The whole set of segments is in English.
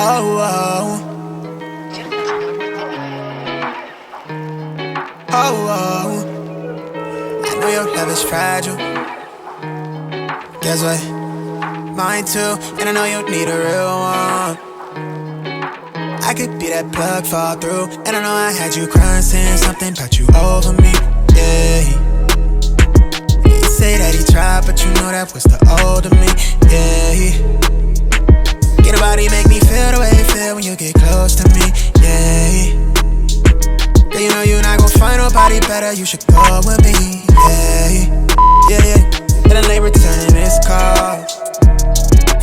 Oh, oh. Oh, oh. I know your love is fragile. Guess what? Mine too. And I know you need a real one. I could be that plug fall through. And I know I had you crying, saying something about you over me. Yeah. You say that he tried, but you know that was the older me. Yeah. Get a body, make me feel the way you feel when you get close to me. Yeah. Yeah, you know you're not gon' find nobody better, you should go with me. Yeah, yeah, yeah. And then they return this call.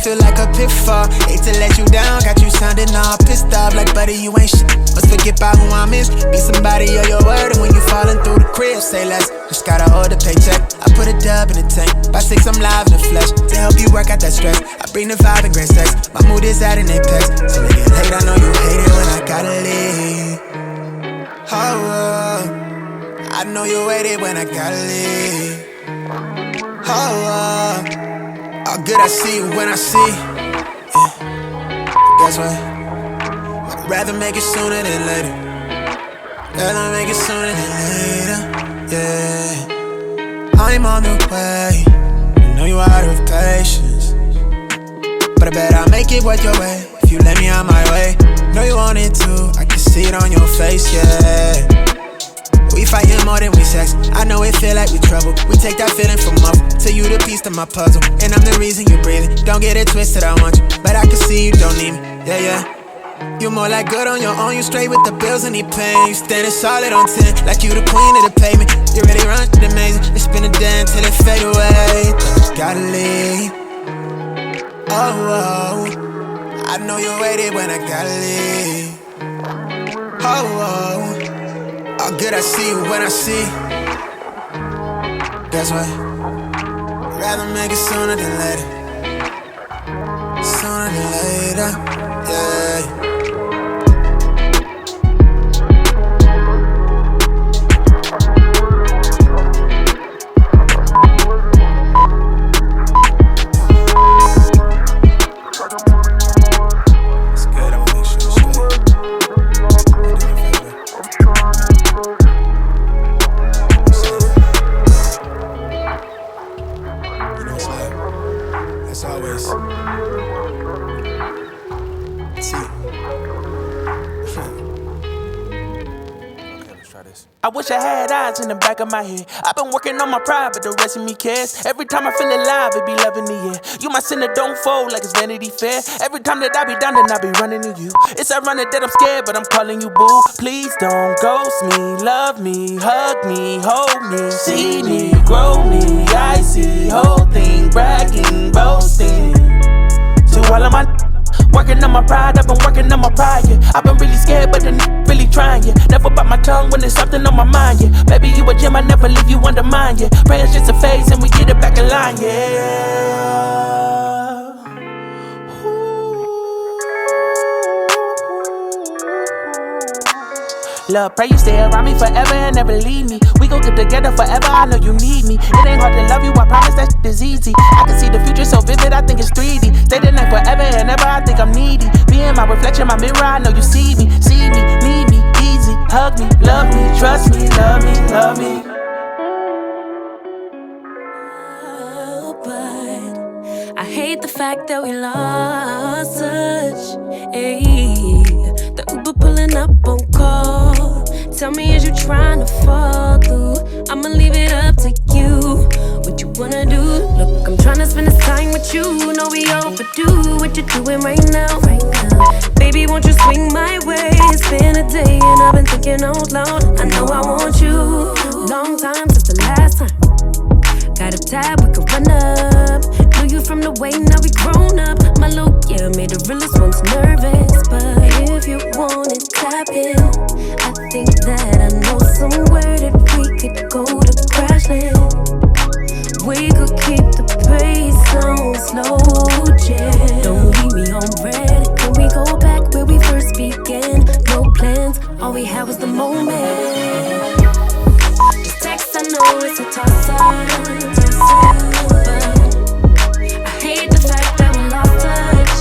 Feel like a pitfall, hate to let you down. Got you sounding all pissed off like buddy, you ain't shit. Must forget about who I miss. Be somebody of your word, and when you falling through the crib, say less. Just gotta hold the paycheck. I put a dub in the tank. By 6, I'm live in the flesh. To help you work out that stress, I bring the vibe and great sex. My mood is at an apex. So they get late, I know you hate it when I gotta leave. Oh, I know you waited when I gotta leave. Oh, good I see you when I see. Yeah. Guess what? I'd rather make it sooner than later. Rather make it sooner than later. Yeah. I'm on the way. I know you out of patience, but I bet I'll make it worth your way if you let me on my way. Know you want it too, I can see it on your face, yeah. We fighting more than we sex. I know it feel like we trouble. We take that feeling from up to you the piece to my puzzle. And I'm the reason you breathing. Don't get it twisted, I want you, but I can see you don't need me, yeah, yeah. You more like good on your own, you straight with the bills and the pain. You standing solid on 10, like you the queen of the pavement. You really run shit amazing, it's been a day until it fade away. Gotta leave. Oh, I know you waited when I gotta leave. Oh, good I see you when I see. Guess what? Rather make it sooner than later. Sooner than later, yeah. I wish I had eyes in the back of my head. I've been working on my pride, but the rest of me cares. Every time I feel alive, it be love in the air. You my sinner, don't fold like it's Vanity Fair. Every time that I be down, then I be running to you. It's ironic that I'm scared, but I'm calling you boo. Please don't ghost me, love me, hug me, hold me. See me, grow me, I see whole thing, bragging, boasting. To all of my working on my pride, I've been working on my pride, yeah. I've been really scared, but the really trying, yeah. Never bite my tongue when there's something on my mind, yeah. Baby, you a gem, I never leave you under mine, yeah. Prayer's just a phase and we get it back in line, yeah. Love, pray you stay around me forever and never leave me. We gon' get together forever, I know you need me. It ain't hard to love you, I promise that shit is easy. I can see the future so vivid, I think it's 3D. Stay the night forever and ever, I think I'm needy. Being my reflection, my mirror, I know you see me. See me, need me, easy. Hug me, love me, trust me, love me, love me. But I hate the fact that we lost touch. Ayy, the Uber pulling up on call. Tell me, is you trying to fall through? I'ma leave it up to you. What you wanna do? Look, I'm trying to spend this time with you. Know we overdue. What you doing right now? Baby, won't you swing my way? It's been a day and I've been thinking out loud. I know I want you. Long time since the last time. Got a tab, we can run up. Knew you from the way, now we grown up. My look, yeah, made the realest ones nervous. But if you want it, tap in. I think that I know somewhere that we could go to crash land. We could keep the pace on slow jam. Don't leave me on red. Can we go back where we first began? No plans, all we had was the moment. This text, I know it's a toss-up. But I hate the fact that we lost touch.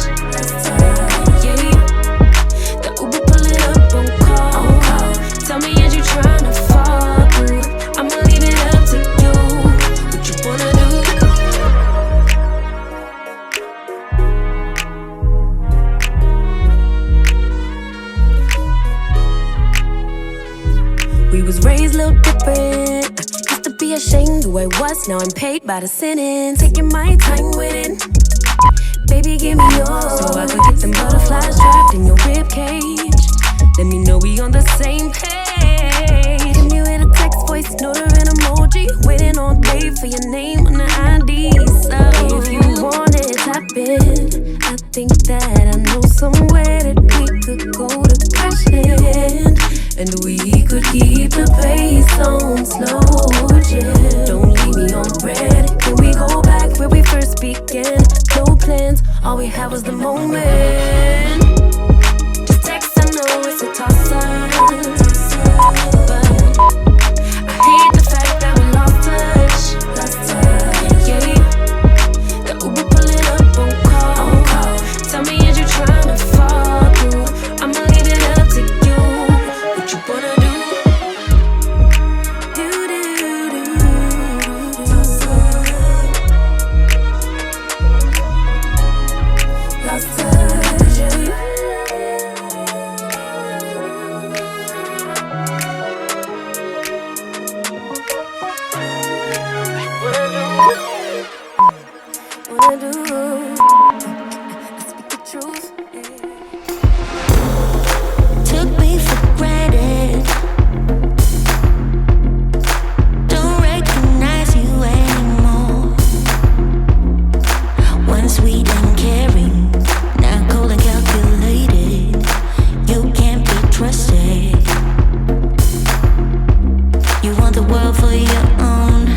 is a little different. I used to be ashamed who I was, now I'm paid by the sentence. Taking my time with it. Baby, give me yours, so I could get them butterflies trapped in your rib cage. Let me know we on the same page. Hit me with a text, voice note, or an emoji. Waiting all day for your name on the ID. So if you want it, tap in. I think that I know somewhere that we could go to crash land, and we could keep the pace on slow, yeah. Don't leave me on red. Can we go back where we first began? No plans, all we had was the moment. Just text, I know it's a toss-up, but I hate the fact that we lost touch, yeah. The Uber pulling up on call. Tell me, is you trying to fall through? I'ma leave it up to you. What you wanna do? Lost touch, yeah. What I do? I speak the truth. Took me for granted. Don't recognize you anymore. Once sweet and caring, now cold and calculated. You can't be trusted. You want the world for your own.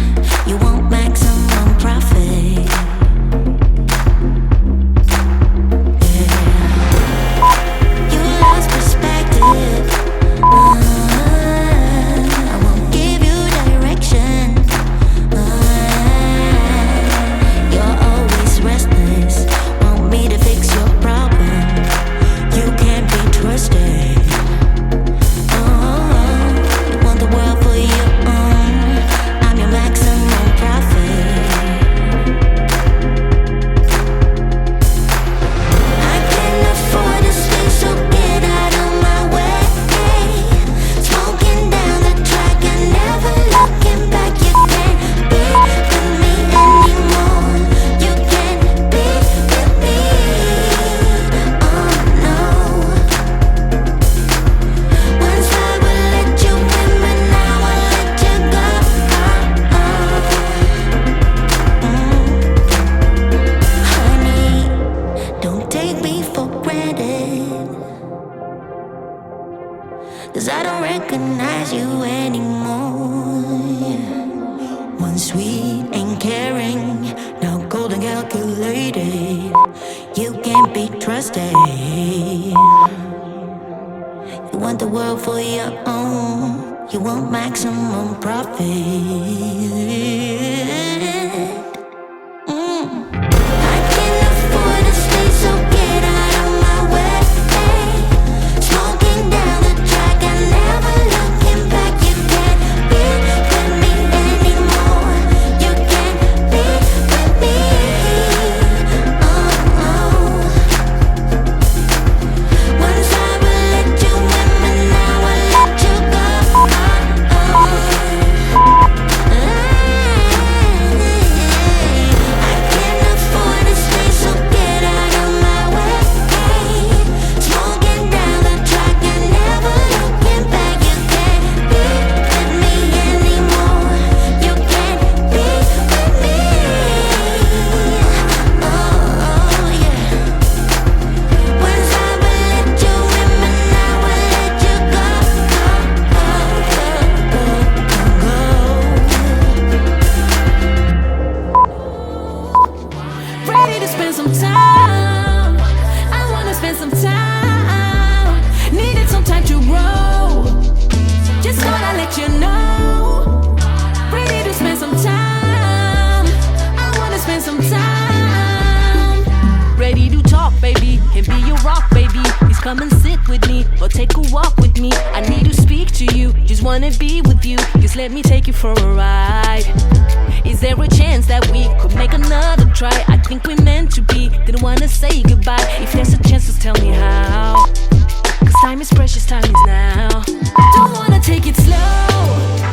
You want maximum profit. You lost perspective. I won't give you direction. You're always restless. Want me to fix your problem. You can't be trusted. You want the world for your own. I'm your maximum profit. I can't afford to stay, so get out of my way. Smoking down the track and never looking back. You can't be with me anymore. You can't be with me. Oh no. Once I would let you in, but now I let you go. Honey, don't take me for granted, 'cause I don't recognize you anymore. Once sweet and caring, now cold and calculated. You can't be trusted. You want the world for your own. You want maximum profit. I can't afford to stay, so get out of my way. Smoking down the track and never looking back. You can't be with me anymore. You can't be with me. Oh. Once I would let you in, but now I let you go. I can't afford to stay, so get out of my way. Smoking down the track and never looking back. You can't be with me anymore. You can't be with me. Oh yeah. Once I would let you in, but now I let you go. Ready to spend some time. I wanna spend some time. Needed some time to roll. Just thought I'd let you know. Ready to spend some time. I wanna spend some time. Ready to talk, baby. Can be your rock, baby. Please come and sit with me or take a walk with me. I need to speak to you. Just wanna be with you. Just let me take you for a ride. Is there a chance that we could make another try? I think we're meant to be. Didn't wanna say goodbye. If there's a chance, just tell me how. 'Cause time is precious, time is now. Don't wanna take it slow.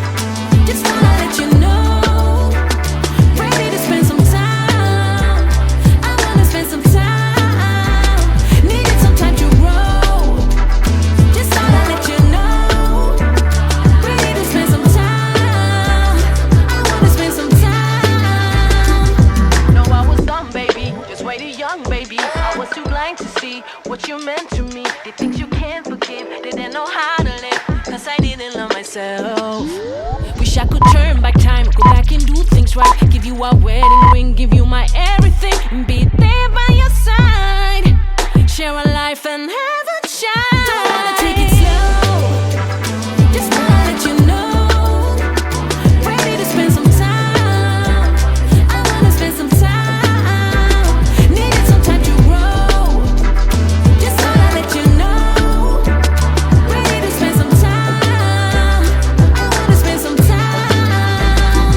I was too blind to see what you meant to me. The things you can't forgive, didn't know how to live, cause I didn't love myself. Wish I could turn back time, go back and do things right. Give you a wedding ring, give you my everything, and be there by your side. Share a life and have a child. Don't wanna take it slow, just wanna let you know. Ready to spend some time, I wanna spend some time. Needed some time to grow, just wanna let you know. Ready to spend some time, I wanna spend some time.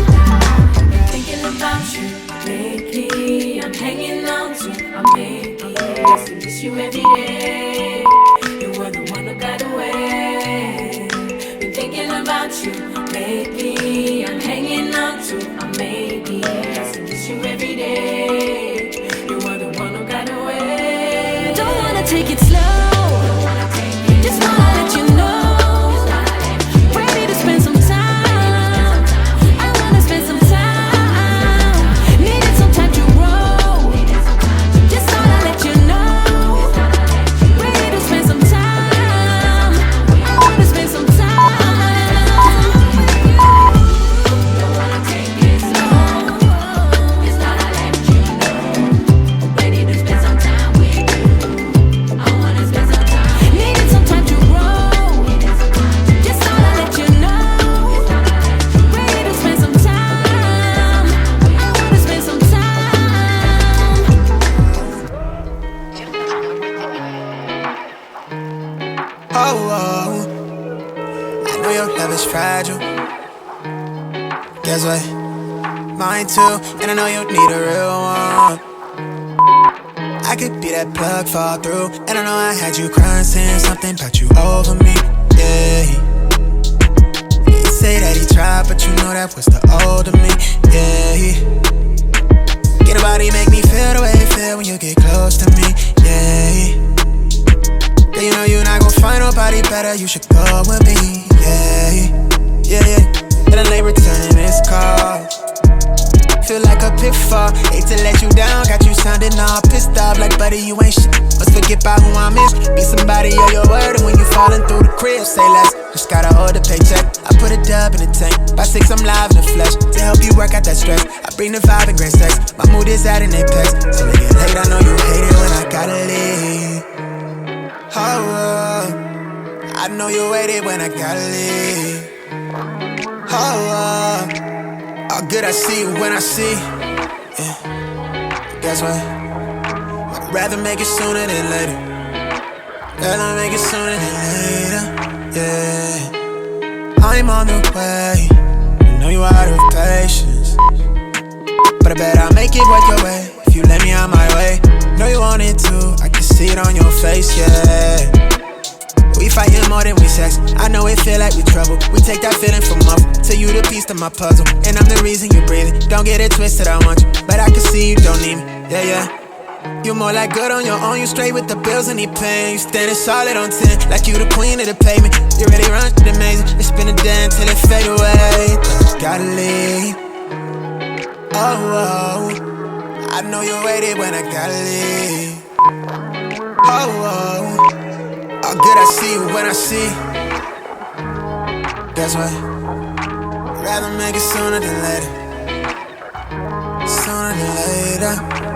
Thinking about you lately, I'm hanging on to, I'm making, I miss you every day. You were the one who got away. Been thinking about you lately, I'm hanging on to, I'm making, I miss you every day. You were the one who got away. Don't wanna take it slow, just wanna let you know. Ready to spend some time, I wanna spend some time. Needed some time to grow, just wanna let you know. Ready to spend some time, I wanna spend some time. Don't wanna take it slow, just wanna let you know. Ready to spend some time with you, I wanna spend some time. Needed some time to grow, just wanna let you know. Ready to spend some time, I wanna spend some time. Oh, I know your love is fragile. Guess what? Mine too, and I know you need a real one. I could be that plug fall through, and I know I had you crying, saying something about you over me. Yeah. He say that he tried, but you know that was the older me. Yeah. Get a body make me feel the way you feel when you get close to me. Yeah. Yeah, you know you're not gon' find nobody better, you should go with me. Yeah, yeah, yeah. Then they return this call. Feel like a pitfall, hate to let you down. Got you sounding all pissed off like buddy, you ain't shit. Must forget about who I miss. Be somebody of your word, and when you falling through the crib, say less. Just gotta hold the paycheck. I put a dub in the tank. By 6, I'm live in the flesh. To help you work out that stress, I bring the vibe and great sex. My mood is at an apex. Till it get late, I know you hate it when I gotta leave. Oh, I know you waited when I gotta leave. Oh, good I see you when I see. Yeah. Guess what? I'd rather make it sooner than later. Rather make it sooner than later. Yeah. I'm on the way. I know you out of patience, but I bet I'll make it work your way if you let me out my way. Know you want it too, I can see it on your face, yeah. We fighting more than we sex. I know it feel like we trouble. We take that feeling from up to you the piece to my puzzle. And I'm the reason you breathing. Don't get it twisted, I want you, but I can see you don't need me, yeah, yeah. You more like good on your own, you straight with the bills and the pain. You standing solid on 10, like you the queen of the pavement. You really run shit amazing. It's been a day until it fade away. Gotta leave. Oh, I know you waited when I gotta leave. Oh, good I see you when I see. Guess what? Rather make it sooner than later. Sooner than later.